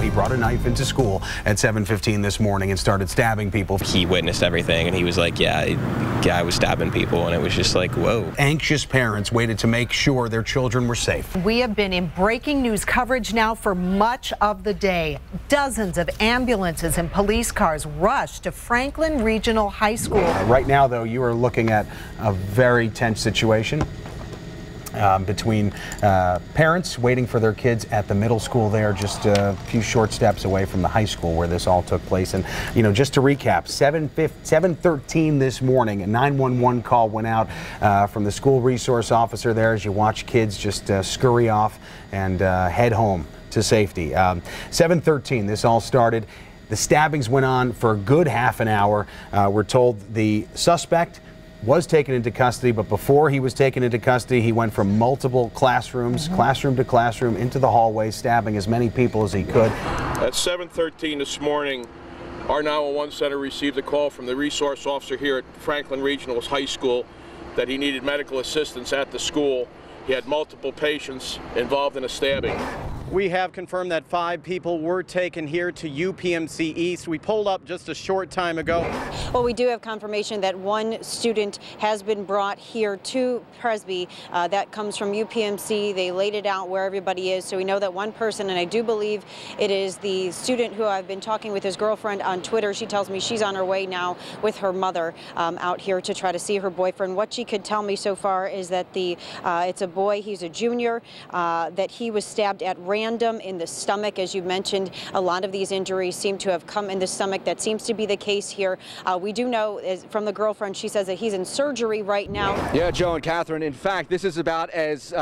He brought a knife into school at 7:15 this morning and started stabbing people. He witnessed everything, and he was like, yeah, I was stabbing people, and it was just like, whoa. Anxious parents waited to make sure their children were safe. We have been in breaking news coverage now for much of the day. Dozens of ambulances and police cars rushed to Franklin Regional High School. Right now, though, you are looking at a very tense situation between parents waiting for their kids at the middle school there, just a few short steps away from the high school where this all took place. And, you know, just to recap, 7:13 this morning, a 911 call went out from the school resource officer there as you watch kids just scurry off and head home to safety. 7:13, this all started. The stabbings went on for a good half an hour. We're told the suspect was taken into custody, but before he was taken into custody, he went from multiple classrooms, classroom to classroom, into the hallway, stabbing as many people as he could. At 7:13 this morning, our 911 center received a call from the resource officer here at Franklin Regional High School that he needed medical assistance at the school. He had multiple patients involved in a stabbing. We have confirmed that 5 people were taken here to UPMC East. We pulled up just a short time ago. Well, we do have confirmation that 1 student has been brought here to Presby. That comes from UPMC. They laid it out where everybody is. So we know that 1 person, and I do believe it is the student who I've been talking with his girlfriend on Twitter. She tells me she's on her way now with her mother out here to try to see her boyfriend. What she could tell me so far is that it's a boy, he's a junior, that he was stabbed at random in the stomach. As you mentioned, a lot of these injuries seem to have come in the stomach. That seems to be the case here. We do know from the girlfriend, she says that he's in surgery right now. Yeah, Joe and Catherine, in fact, this is about as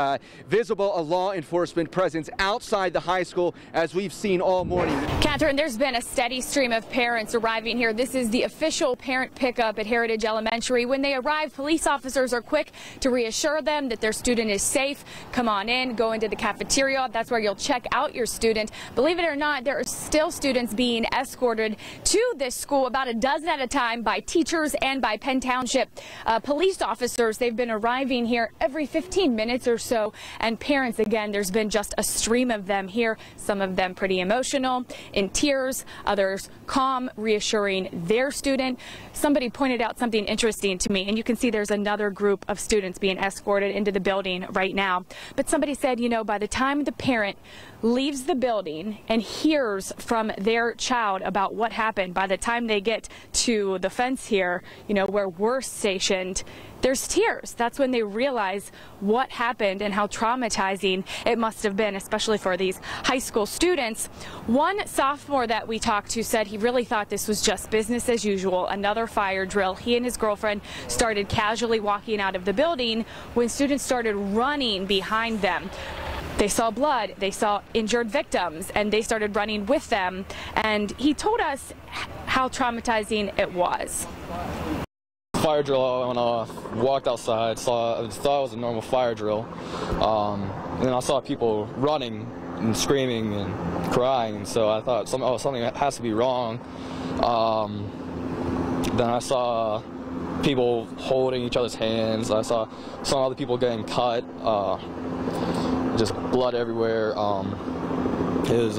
visible a law enforcement presence outside the high school as we've seen all morning. Catherine, there's been a steady stream of parents arriving here. This is the official parent pickup at Heritage Elementary. When they arrive, police officers are quick to reassure them that their student is safe. Come on in, go into the cafeteria. That's where you'll check out your student. Believe it or not, there are still students being escorted to this school, about a dozen at a time, by teachers and by Penn Township police officers. They've been arriving here every 15 minutes or so, and parents, again, there's been just a stream of them here, some of them pretty emotional, in tears, others calm, reassuring their student. Somebody pointed out something interesting to me, and you can see there's another group of students being escorted into the building right now. But somebody said, you know, by the time the parent leaves the building and hears from their child about what happened, by the time they get to the fence here, you know, where we're stationed, there's tears. That's when they realize what happened and how traumatizing it must have been, especially for these high school students. One sophomore that we talked to said he really thought this was just business as usual, another fire drill. He and his girlfriend started casually walking out of the building when students started running behind them. They saw blood, they saw injured victims, and they started running with them. And he told us how traumatizing it was. Fire drill went off, walked outside, I thought it was a normal fire drill. And then I saw people running and screaming and crying, so I thought something has to be wrong. Then I saw people holding each other's hands. I saw some other people getting cut. Just blood everywhere. It was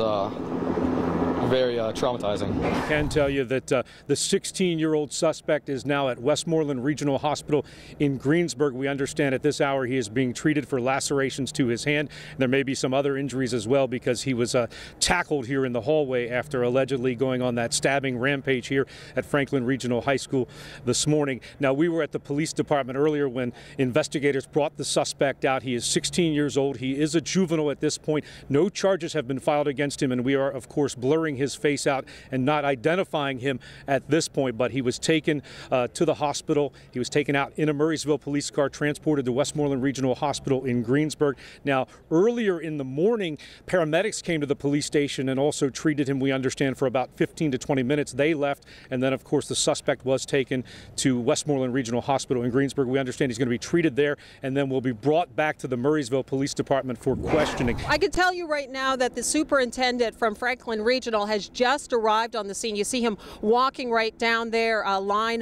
very traumatizing. I can tell you that the 16-year-old suspect is now at Westmoreland Regional Hospital in Greensburg. We understand at this hour he is being treated for lacerations to his hand. There may be some other injuries as well because he was tackled here in the hallway after allegedly going on that stabbing rampage here at Franklin Regional High School this morning. Now, we were at the police department earlier when investigators brought the suspect out. He is 16 years old. He is a juvenile at this point. No charges have been filed against him, and we are, of course, blurring his face out and not identifying him at this point, but he was taken to the hospital. He was taken out in a Murraysville police car, transported to Westmoreland Regional Hospital in Greensburg. Now, earlier in the morning, paramedics came to the police station and also treated him, we understand, for about 15 to 20 minutes. They left, and then, of course, the suspect was taken to Westmoreland Regional Hospital in Greensburg. We understand he's going to be treated there and then will be brought back to the Murraysville Police Department for questioning. I can tell you right now that the superintendent from Franklin Regional Regional has just arrived on the scene. You see him walking right down there, along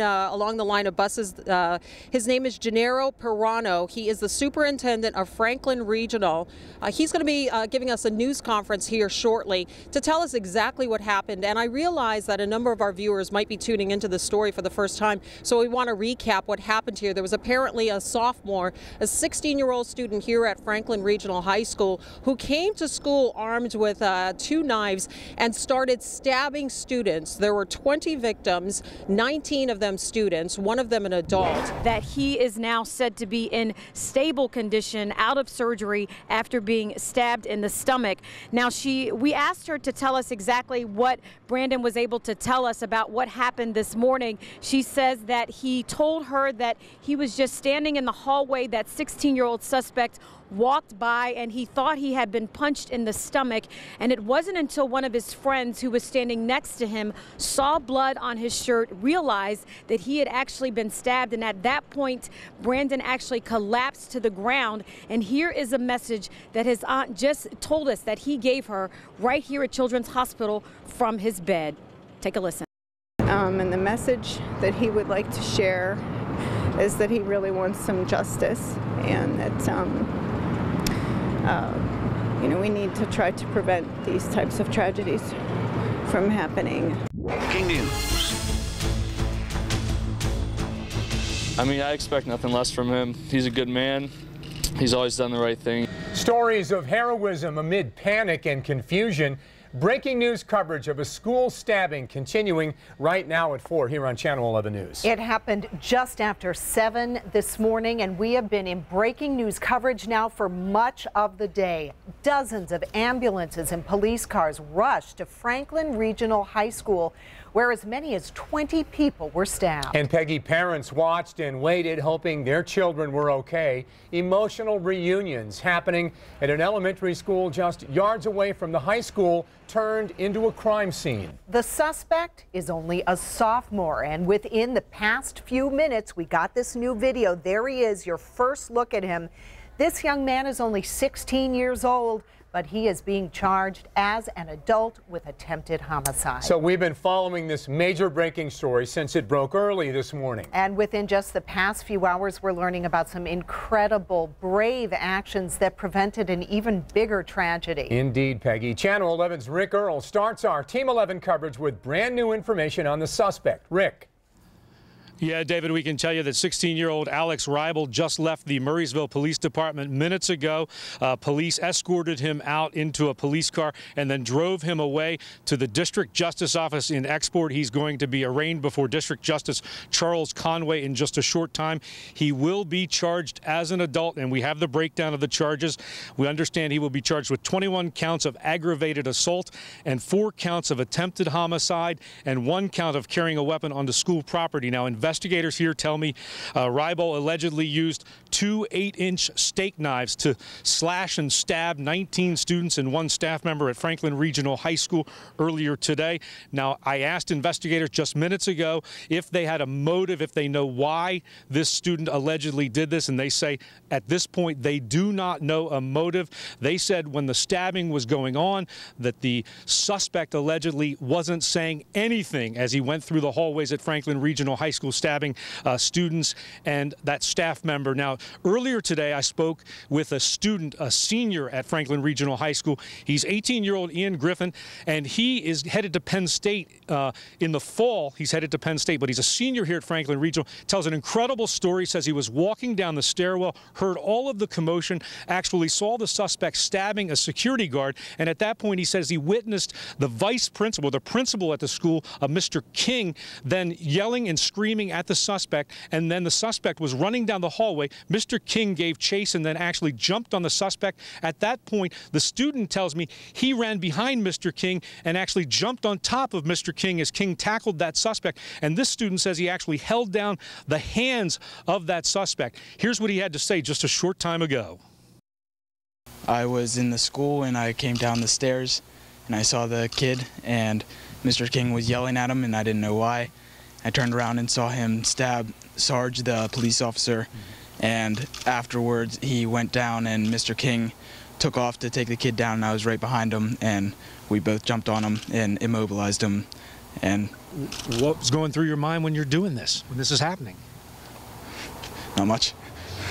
the line of buses. His name is Gennaro Pirano. He is the superintendent of Franklin Regional. He's going to be giving us a news conference here shortly to tell us exactly what happened. And I realize that a number of our viewers might be tuning into the story for the first time, so we want to recap what happened here. There was apparently a sophomore, a 16-year-old student here at Franklin Regional High School who came to school armed with 2 knives and started stabbing students. There were 20 victims, 19 of them students, one of them an adult. That he is now said to be in stable condition, out of surgery after being stabbed in the stomach. Now we asked her to tell us exactly what Brandon was able to tell us about what happened this morning. She says that he told her that he was just standing in the hallway. That 16-year-old suspect walked by and he thought he had been punched in the stomach, and it wasn't until one of his friends who was standing next to him saw blood on his shirt, realized that he had actually been stabbed, and at that point Brandon actually collapsed to the ground. And here is a message that his aunt just told us that he gave her right here at Children's Hospital from his bed. Take a listen. And the message that he would like to share is that he really wants some justice, and that you know, we need to try to prevent these types of tragedies from happening. Breaking news. I mean, I expect nothing less from him. He's a good man. He's always done the right thing. Stories of heroism amid panic and confusion. Breaking news coverage of a school stabbing continuing right now at 4 here on Channel 11 News. It happened just after 7 this morning, and we have been in breaking news coverage now for much of the day. Dozens of ambulances and police cars rushed to Franklin Regional High School, where as many as 20 people were stabbed. And Peggy, parents watched and waited, hoping their children were okay. Emotional reunions happening at an elementary school just yards away from the high school turned into a crime scene. The suspect is only a sophomore, and within the past few minutes, we got this new video. There he is, your first look at him. This young man is only 16 years old, but he is being charged as an adult with attempted homicide. So we've been following this major breaking story since it broke early this morning. And within just the past few hours, we're learning about some incredible, brave actions that prevented an even bigger tragedy. Indeed, Peggy. Channel 11's Rick Earl starts our Team 11 coverage with brand new information on the suspect. Rick. Yeah, David, we can tell you that 16-year-old Alex Reibel just left the Murraysville Police Department minutes ago. Police escorted him out into a police car and then drove him away to the District Justice Office in Export. He's going to be arraigned before District Justice Charles Conway in just a short time. He will be charged as an adult, and we have the breakdown of the charges. We understand he will be charged with 21 counts of aggravated assault and 4 counts of attempted homicide and 1 count of carrying a weapon onto school property. Now, investigators here tell me Reibel allegedly used 2 8-inch steak knives to slash and stab 19 students and 1 staff member at Franklin Regional High School earlier today. Now, I asked investigators just minutes ago if they had a motive, if they know why this student allegedly did this, and they say at this point they do not know a motive. They said when the stabbing was going on that the suspect allegedly wasn't saying anything as he went through the hallways at Franklin Regional High School stabbing students and that staff member. Now, earlier today I spoke with a student, a senior at Franklin Regional High School. He's 18-year-old Ian Griffin, and he is headed to Penn State in the fall. He's headed to Penn State, but he's a senior here at Franklin Regional. Tells an incredible story. Says he was walking down the stairwell, heard all of the commotion, actually saw the suspect stabbing a security guard, and at that point he says he witnessed the vice principal, the principal at the school, Mr. King, then yelling and screaming at the suspect, and then the suspect was running down the hallway. Mr. King gave chase and then actually jumped on the suspect. At that point, the student tells me he ran behind Mr. King and actually jumped on top of Mr. King as King tackled that suspect. And this student says he actually held down the hands of that suspect. Here's what he had to say just a short time ago. I was in the school and I came down the stairs and I saw the kid and Mr. King was yelling at him and I didn't know why. I turned around and saw him stab Sarge, the police officer, and afterwards he went down and Mr. King took off to take the kid down, and I was right behind him, and we both jumped on him and immobilized him. And what was going through your mind when you're doing this, when this is happening? Not much.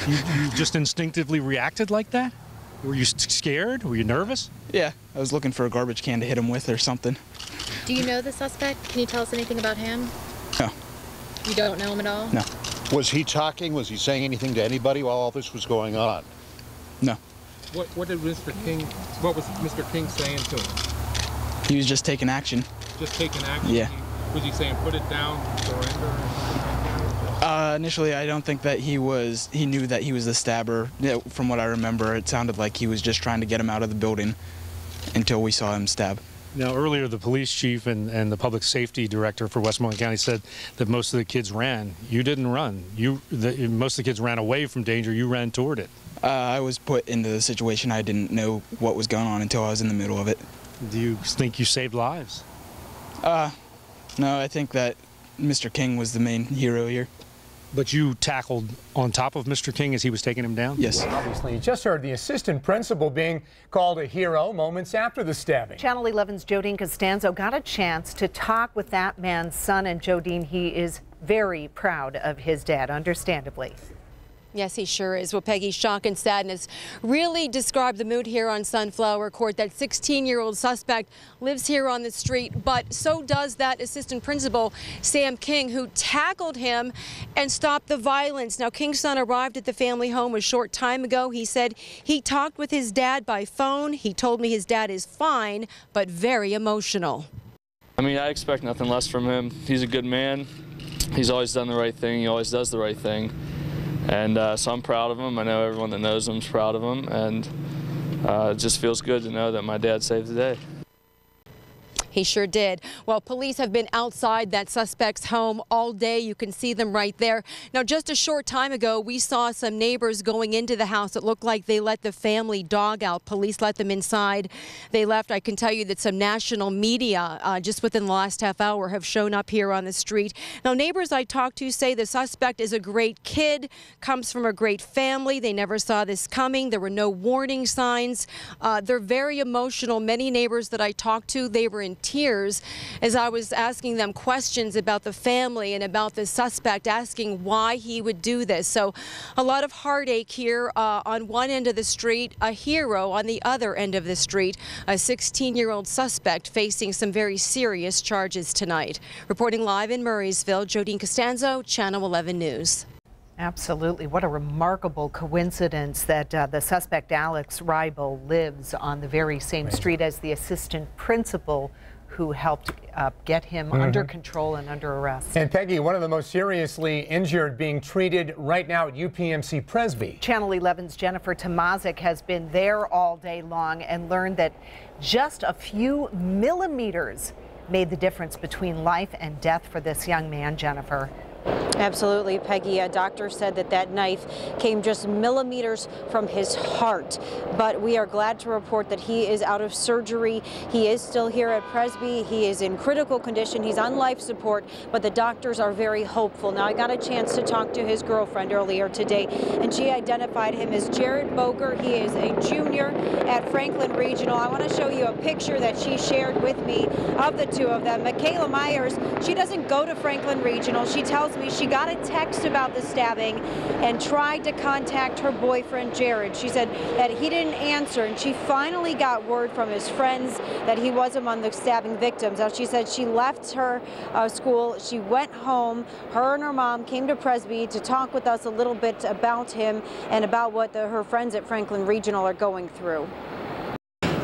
You just instinctively reacted like that? Were you scared? Were you nervous? Yeah, I was looking for a garbage can to hit him with or something. Do you know the suspect? Can you tell us anything about him? No. You don't know him at all? No. Was he talking? Was he saying anything to anybody while all this was going on? No. What did Mr. King, what was Mr. King saying to him? He was just taking action. Just taking action? Yeah. Was he saying put it down, surrender? Initially, I don't think that he knew that he was the stabber. Yeah, from what I remember, it sounded like he was just trying to get him out of the building until we saw him stab. Now, earlier, the police chief and the public safety director for Westmoreland County said that most of the kids ran. You didn't run. Most of the kids ran away from danger. You ran toward it. I was put into the situation. I didn't know what was going on until I was in the middle of it. Do you think you saved lives? No, I think that Mr. King was the main hero here. But you tackled on top of Mr. King as he was taking him down? Yes. Obviously, you just heard the assistant principal being called a hero moments after the stabbing. Channel 11's Jodine Costanzo got a chance to talk with that man's son, and Jodine, he is very proud of his dad, understandably. Yes, he sure is. Well, Peggy, shock and sadness really describe the mood here on Sunflower Court. That 16-year-old suspect lives here on the street, but so does that assistant principal, Sam King, who tackled him and stopped the violence. Now, King's son arrived at the family home a short time ago. He said he talked with his dad by phone. He told me his dad is fine, but very emotional. I mean, I expect nothing less from him. He's a good man. He's always done the right thing. He always does the right thing. And so I'm proud of him. I know everyone that knows him is proud of him, and it just feels good to know that my dad saved the day. He sure did. Well, police have been outside that suspect's home all day. You can see them right there. Now, just a short time ago, we saw some neighbors going into the house. It looked like they let the family dog out. Police let them inside. They left. I can tell you that some national media just within the last half hour have shown up here on the street. Now, neighbors I talked to say the suspect is a great kid, comes from a great family. They never saw this coming. There were no warning signs. They're very emotional. Many neighbors that I talked to, they were in tears as I was asking them questions about the family and about the suspect, asking why he would do this. So a lot of heartache here on one end of the street, a hero on the other end of the street, a 16-year-old suspect facing some very serious charges tonight. Reporting live in Murraysville, Jodine Costanzo, Channel 11 News. Absolutely. What a remarkable coincidence that the suspect, Alex Ribel, lives on the very same street as the assistant principal who helped get him under control and under arrest. And Peggy, one of the most seriously injured being treated right now at UPMC Presby. Channel 11's Jennifer Tomazik has been there all day long and learned that just a few millimeters made the difference between life and death for this young man, Jennifer. Absolutely, Peggy. A doctor said that that knife came just millimeters from his heart. But we are glad to report that he is out of surgery. He is still here at Presby. He is in critical condition. He's on life support, but the doctors are very hopeful. Now, I got a chance to talk to his girlfriend earlier today, and she identified him as Jared Boger. He is a junior at Franklin Regional. I want to show you a picture that she shared with me of the two of them. Michaela Myers, she doesn't go to Franklin Regional. She tells me she got a text about the stabbing and tried to contact her boyfriend Jared. She said that he didn't answer, and she finally got word from his friends that he was among the stabbing victims. Now, she said she left her school, she went home, her and her mom came to Presby to talk with us a little bit about him and about what her friends at Franklin Regional are going through.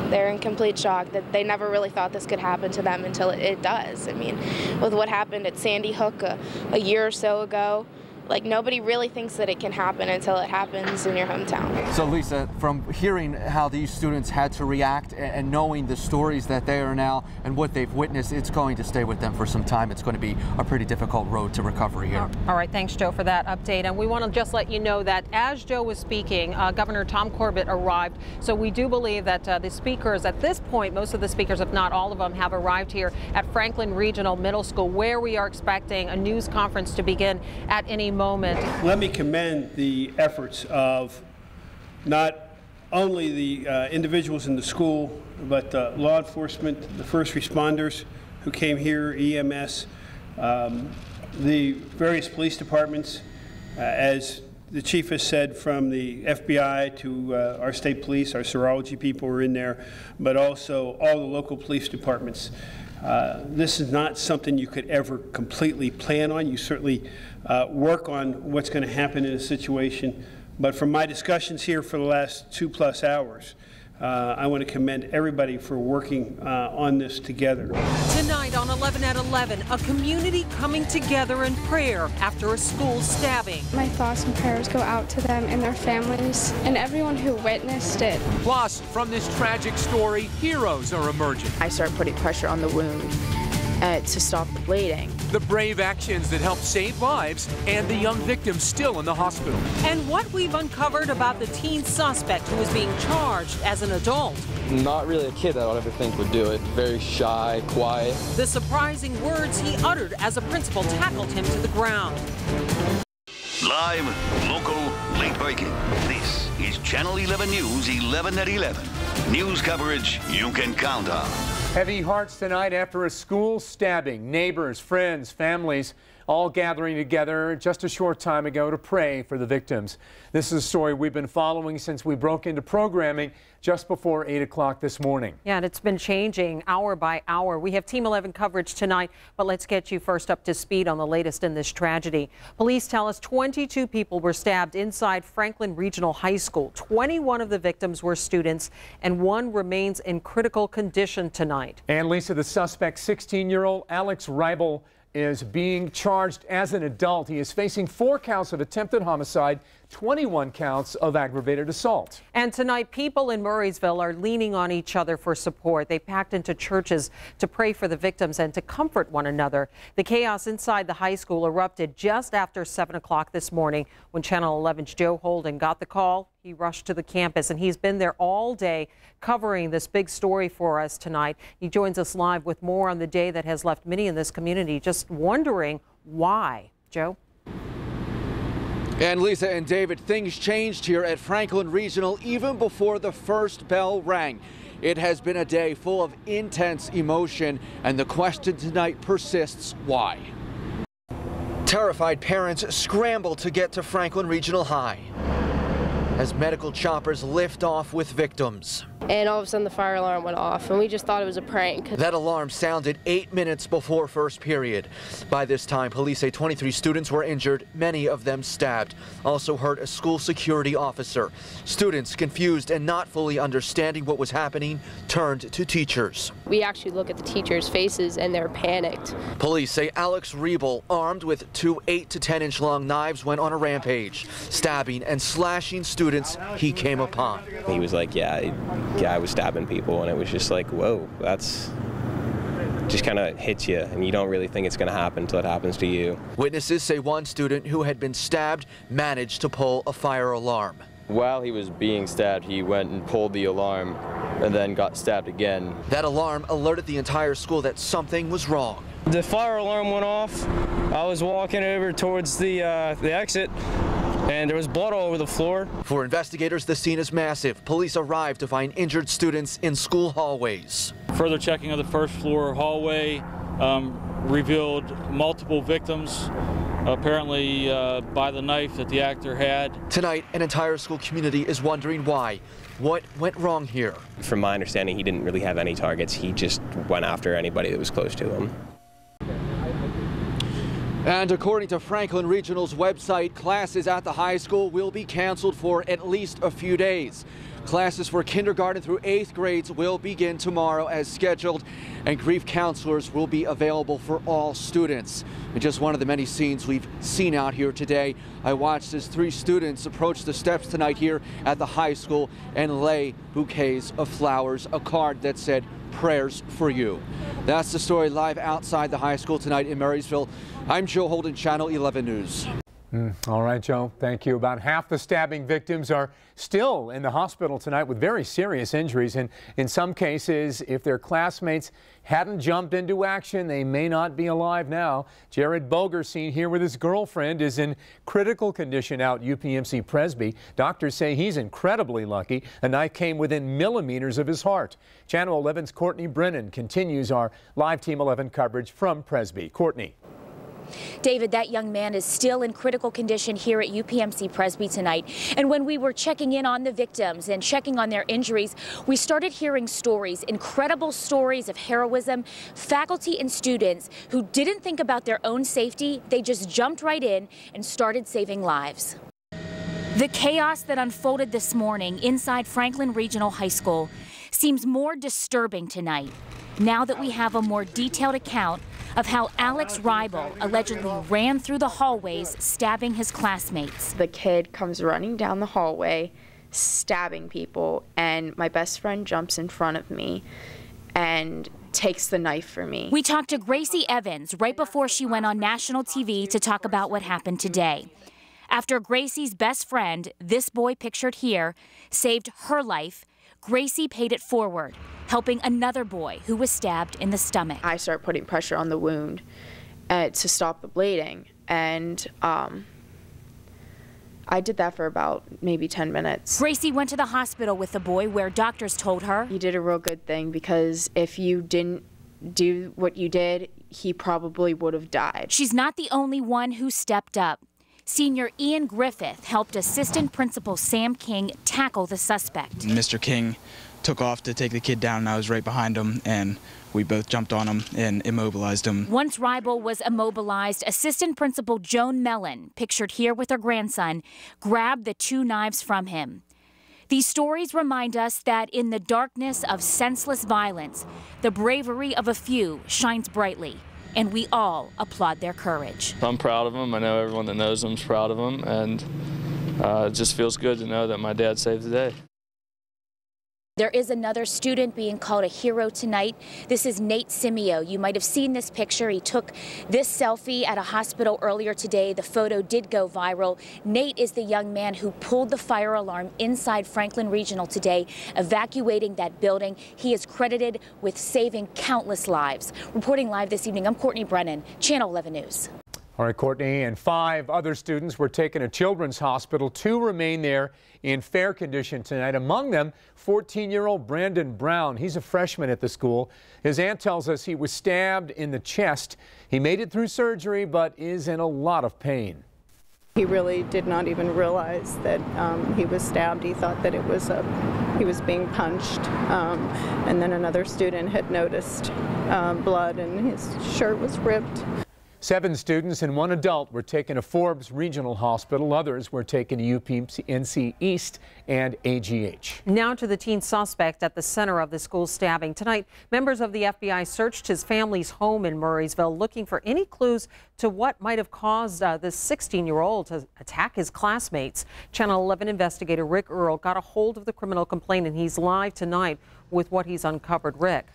They're in complete shock that they never really thought this could happen to them until it does. I mean, with what happened at Sandy Hook a year or so ago, like, nobody really thinks that it can happen until it happens in your hometown. So Lisa, from hearing how these students had to react and knowing the stories that they are now and what they've witnessed, it's going to stay with them for some time. It's going to be a pretty difficult road to recovery here. All right, thanks, Joe, for that update. And we want to just let you know that as Joe was speaking, Governor Tom Corbett arrived. So we do believe that the speakers at this point, most of the speakers, if not all of them, have arrived here at Franklin Regional Middle School, where we are expecting a news conference to begin at any moment. Let me commend the efforts of not only the individuals in the school, but law enforcement, the first responders who came here, EMS, the various police departments, as the chief has said, from the FBI to our state police, our serology people were in there, but also all the local police departments. This is not something you could ever completely plan on. You certainly work on what's going to happen in a situation. But from my discussions here for the last 2+ hours, I want to commend everybody for working on this together. Tonight on 11 at 11, a community coming together in prayer after a school stabbing. My thoughts and prayers go out to them and their families and everyone who witnessed it. Plus, from this tragic story, heroes are emerging. I start putting pressure on the wound to stop the bleeding. The brave actions that help save lives and the young victim still in the hospital. And what we've uncovered about the teen suspect who is being charged as an adult. Not really a kid that I would ever think would do it. Very shy, quiet. The surprising words he uttered as a principal tackled him to the ground. Live, local, late breaking. This is Channel 11 News 11 at 11. News coverage you can count on. Heavy hearts tonight after a school stabbing. Neighbors, friends, families all gathering together just a short time ago to pray for the victims. This is a story we've been following since we broke into programming just before 8 o'clock this morning. Yeah, and it's been changing hour by hour. We have Team 11 coverage tonight, but let's get you first up to speed on the latest in this tragedy. Police tell us 22 people were stabbed inside Franklin Regional High School. 21 of the victims were students, and one remains in critical condition tonight. And Lisa, the suspect, 16-year-old Alex Reibel, is being charged as an adult. He is facing 4 counts of attempted homicide, 21 counts of aggravated assault. And tonight, people in Murraysville are leaning on each other for support. They packed into churches to pray for the victims and to comfort one another. The chaos inside the high school erupted just after 7 o'clock this morning. When Channel 11's Joe Holden got the call, he rushed to the campus, and he's been there all day covering this big story for us tonight. He joins us live with more on the day that has left many in this community just wondering why. Joe? And Lisa and David, things changed here at Franklin Regional even before the first bell rang. It has been a day full of intense emotion, and the question tonight persists: why? Terrified parents scramble to get to Franklin Regional High as medical choppers lift off with victims. And all of a sudden the fire alarm went off, and we just thought it was a prank. That alarm sounded 8 minutes before first period. By this time, police say 23 students were injured, many of them stabbed. Also hurt a school security officer. Students, confused and not fully understanding what was happening, turned to teachers. We actually look at the teachers' faces and they're panicked. Police say Alex Reibel, armed with 2 8 to 10 inch long knives, went on a rampage, stabbing and slashing students he came upon. He was like, yeah, I was stabbing people, and it was just like, whoa, that's just kind of hits you, and you don't really think it's going to happen until it happens to you. Witnesses say one student who had been stabbed managed to pull a fire alarm. While he was being stabbed, he went and pulled the alarm and then got stabbed again. That alarm alerted the entire school that something was wrong. The fire alarm went off. I was walking over towards the exit, and there was blood all over the floor. For investigators, the scene is massive. Police arrived to find injured students in school hallways. Further checking of the first floor hallway revealed multiple victims, apparently by the knife that the actor had. Tonight, an entire school community is wondering why. What went wrong here? From my understanding, he didn't really have any targets. He just went after anybody that was close to him. And according to Franklin Regional's website, classes at the high school will be canceled for at least a few days. Classes for kindergarten through 8th grades will begin tomorrow as scheduled, and grief counselors will be available for all students. And just one of the many scenes we've seen out here today. I watched as 3 students approach the steps tonight here at the high school and lay bouquets of flowers, a card that said, "Prayers for you." That's the story live outside the high school tonight in Murraysville. I'm Joe Holden, Channel 11 News. All right, Joe, thank you. About half the stabbing victims are still in the hospital tonight with very serious injuries. And in some cases, if their classmates hadn't jumped into action, they may not be alive now. Jared Boger, seen here with his girlfriend, is in critical condition out UPMC Presby. Doctors say he's incredibly lucky. A knife came within millimeters of his heart. Channel 11's Courtney Brennan continues our live Team 11 coverage from Presby. Courtney. David, that young man is still in critical condition here at UPMC Presby tonight. And when we were checking in on the victims and checking on their injuries, we started hearing stories, incredible stories of heroism, faculty and students who didn't think about their own safety. They just jumped right in and started saving lives. The chaos that unfolded this morning inside Franklin Regional High School seems more disturbing tonight, now that we have a more detailed account of how Alex Reibel allegedly ran through the hallways, stabbing his classmates. The kid comes running down the hallway, stabbing people, and my best friend jumps in front of me and takes the knife from me. We talked to Gracie Evans right before she went on national TV to talk about what happened today. After Gracie's best friend, this boy pictured here, saved her life, Gracie paid it forward, helping another boy who was stabbed in the stomach. I started putting pressure on the wound to stop the bleeding, and I did that for about maybe 10 minutes. Gracie went to the hospital with the boy, where doctors told her, "You did a real good thing, because if you didn't do what you did, he probably would have died." She's not the only one who stepped up. Senior Ian Griffith helped Assistant Principal Sam King tackle the suspect. Mr. King took off to take the kid down, and I was right behind him, and we both jumped on him and immobilized him. Once Reibel was immobilized, Assistant Principal Joan Mellon, pictured here with her grandson, grabbed the two knives from him. These stories remind us that in the darkness of senseless violence, the bravery of a few shines brightly, and we all applaud their courage. I'm proud of him. I know everyone that knows him is proud of him, and it just feels good to know that my dad saved the day. There is another student being called a hero tonight. This is Nate Simeo. You might have seen this picture. He took this selfie at a hospital earlier today. The photo did go viral. Nate is the young man who pulled the fire alarm inside Franklin Regional today, evacuating that building. He is credited with saving countless lives. Reporting live this evening, I'm Courtney Brennan, Channel 11 News. All right, Courtney, and 5 other students were taken to Children's Hospital. 2 remain there in fair condition tonight. Among them, 14-year-old Brandon Brown. He's a freshman at the school. His aunt tells us he was stabbed in the chest. He made it through surgery, but is in a lot of pain. He really did not even realize that he was stabbed. He thought that he was being punched. And then another student had noticed blood, and his shirt was ripped. 7 students and 1 adult were taken to Forbes Regional Hospital. Others were taken to UPMC East and AGH. Now to the teen suspect at the center of the school stabbing. Tonight, members of the FBI searched his family's home in Murraysville, looking for any clues to what might have caused this 16-year-old to attack his classmates. Channel 11 investigator Rick Earl got a hold of the criminal complainant. He's live tonight with what he's uncovered. Rick.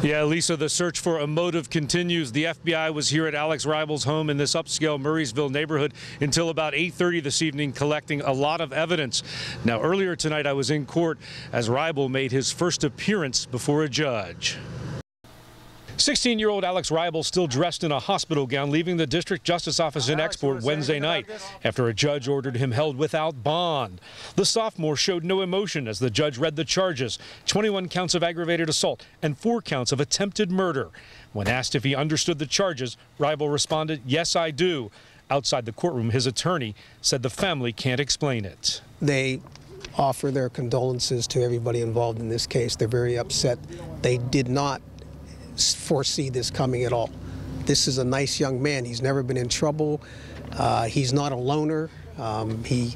Yeah, Lisa, the search for a motive continues. The FBI was here at Alex Reibel's home in this upscale Murraysville neighborhood until about 8:30 this evening, collecting a lot of evidence. Now, earlier tonight, I was in court as Reibel made his first appearance before a judge. 16-year-old Alex Reibel still dressed in a hospital gown, leaving the district justice office in Export Wednesday night after a judge ordered him held without bond. The sophomore showed no emotion as the judge read the charges: 21 counts of aggravated assault and 4 counts of attempted murder. When asked if he understood the charges, Reibel responded, "Yes, I do." Outside the courtroom, his attorney said the family can't explain it. They offer their condolences to everybody involved in this case. They're very upset. They did not foresee this coming at all. This is a nice young man. He's never been in trouble. He's not a loner. He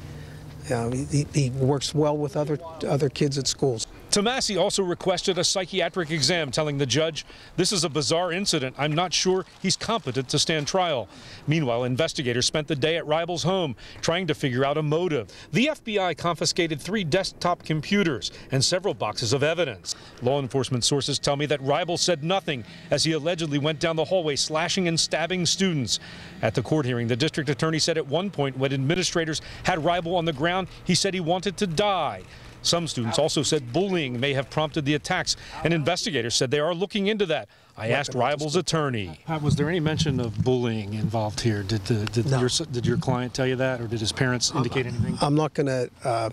works well with other kids at schools. Tomasi also requested a psychiatric exam, telling the judge, "This is a bizarre incident. I'm not sure he's competent to stand trial." Meanwhile, investigators spent the day at Ribel's home trying to figure out a motive. The FBI confiscated 3 desktop computers and several boxes of evidence. Law enforcement sources tell me that Ribel said nothing as he allegedly went down the hallway slashing and stabbing students. At the court hearing, the district attorney said at one point when administrators had Ribel on the ground, he said he wanted to die. Some students also said bullying may have prompted the attacks, and investigators said they are looking into that. I asked Ribel's attorney. Was there any mention of bullying involved here? Did your client tell you that, or did his parents indicate anything? I'm not going to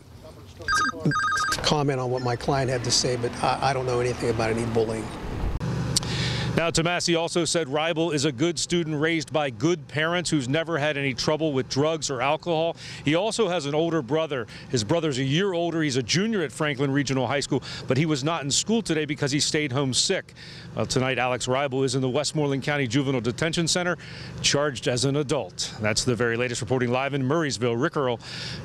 comment on what my client had to say, but I don't know anything about any bullying. Now, Tomasi also said Ribel is a good student raised by good parents who's never had any trouble with drugs or alcohol. He also has an older brother. His brother's a year older. He's a junior at Franklin Regional High School, but he was not in school today because he stayed home sick. Well, tonight, Alex Ribel is in the Westmoreland County Juvenile Detention Center, charged as an adult. That's the very latest. Reporting live in Murraysville, Rick Earl,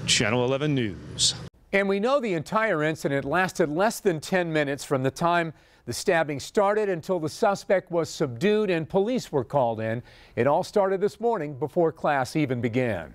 Channel 11 News. And we know the entire incident lasted less than 10 minutes from the time the stabbing started until the suspect was subdued and police were called in. It all started this morning before class even began.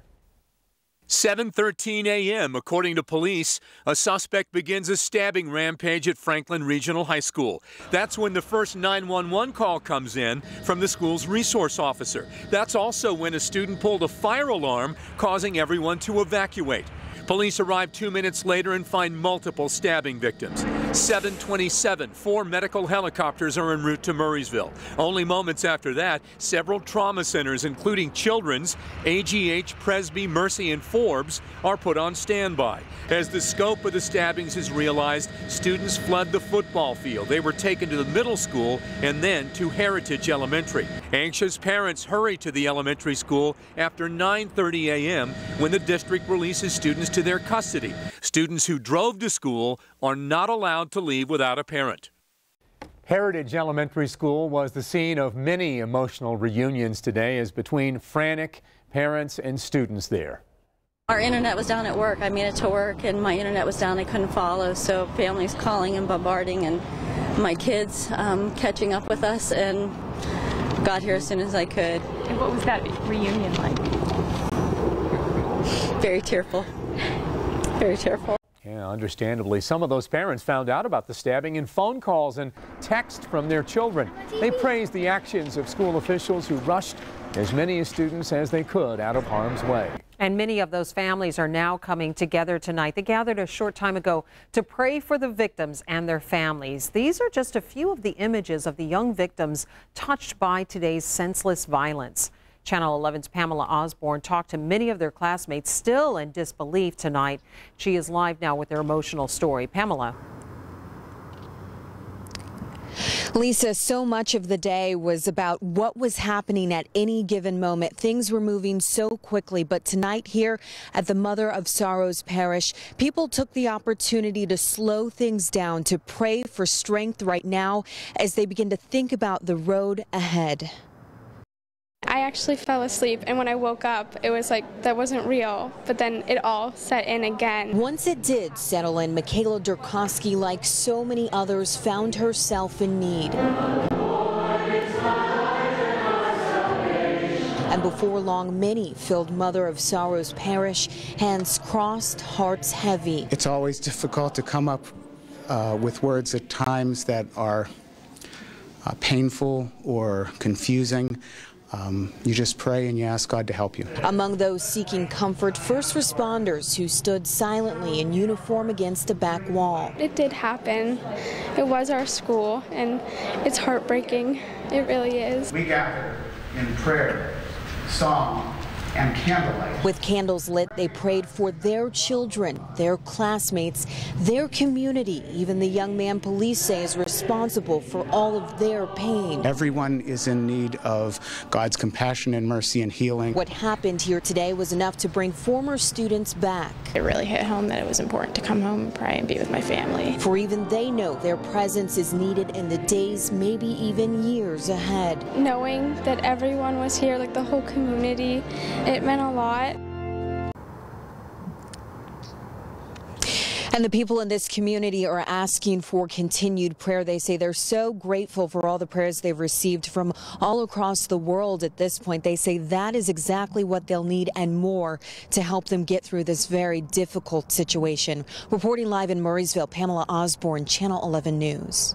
7:13 a.m. According to police, a suspect begins a stabbing rampage at Franklin Regional High School. That's when the first 911 call comes in from the school's resource officer. That's also when a student pulled a fire alarm, causing everyone to evacuate. Police arrive 2 minutes later and find multiple stabbing victims. 7:27, 4 medical helicopters are en route to Murraysville. Only moments after that, several trauma centers, including Children's, AGH, Presby, Mercy, and Forbes, are put on standby. As the scope of the stabbings is realized, students fled the football field. They were taken to the middle school and then to Heritage Elementary. Anxious parents hurry to the elementary school after 9:30 a.m. when the district releases students to their custody. Students who drove to school are not allowed to leave without a parent. Heritage Elementary School was the scene of many emotional reunions today as between frantic parents and students there. Our internet was down at work. I made it to work and my internet was down. I couldn't follow, so families calling and bombarding, and my kids catching up with us, and got here as soon as I could. And what was that reunion like? Very tearful. Very tearful. Yeah, understandably, some of those parents found out about the stabbing in phone calls and text from their children. They praised the actions of school officials who rushed as many students as they could out of harm's way. And many of those families are now coming together tonight. They gathered a short time ago to pray for the victims and their families. These are just a few of the images of the young victims touched by today's senseless violence. Channel 11's Pamela Osborne talked to many of their classmates still in disbelief tonight. She is live now with their emotional story. Pamela. Lisa, so much of the day was about what was happening at any given moment. Things were moving so quickly, but tonight here at the Mother of Sorrows Parish, people took the opportunity to slow things down, to pray for strength right now as they begin to think about the road ahead. I actually fell asleep, and when I woke up, it was like that wasn't real, but then it all set in again. Once it did settle in, Michaela Durkowski, like so many others, found herself in need. And before long, many filled Mother of Sorrows Parish, hands crossed, hearts heavy. It's always difficult to come up with words at times that are painful or confusing. You just pray and you ask God to help you. Among those seeking comfort, first responders who stood silently in uniform against a back wall. It did happen. It was our school, and it's heartbreaking. It really is. We gather in prayer, song, and candlelight. With candles lit, they prayed for their children, their classmates, their community, even the young man police say is responsible for all of their pain. Everyone is in need of God's compassion and mercy and healing. What happened here today was enough to bring former students back. It really hit home that it was important to come home and pray and be with my family. For even they know their presence is needed in the days, maybe even years ahead. Knowing that everyone was here, like the whole community, it meant a lot. And the people in this community are asking for continued prayer. They say they're so grateful for all the prayers they've received from all across the world at this point. They say that is exactly what they'll need and more to help them get through this very difficult situation. Reporting live in Murraysville, Pamela Osborne, Channel 11 News.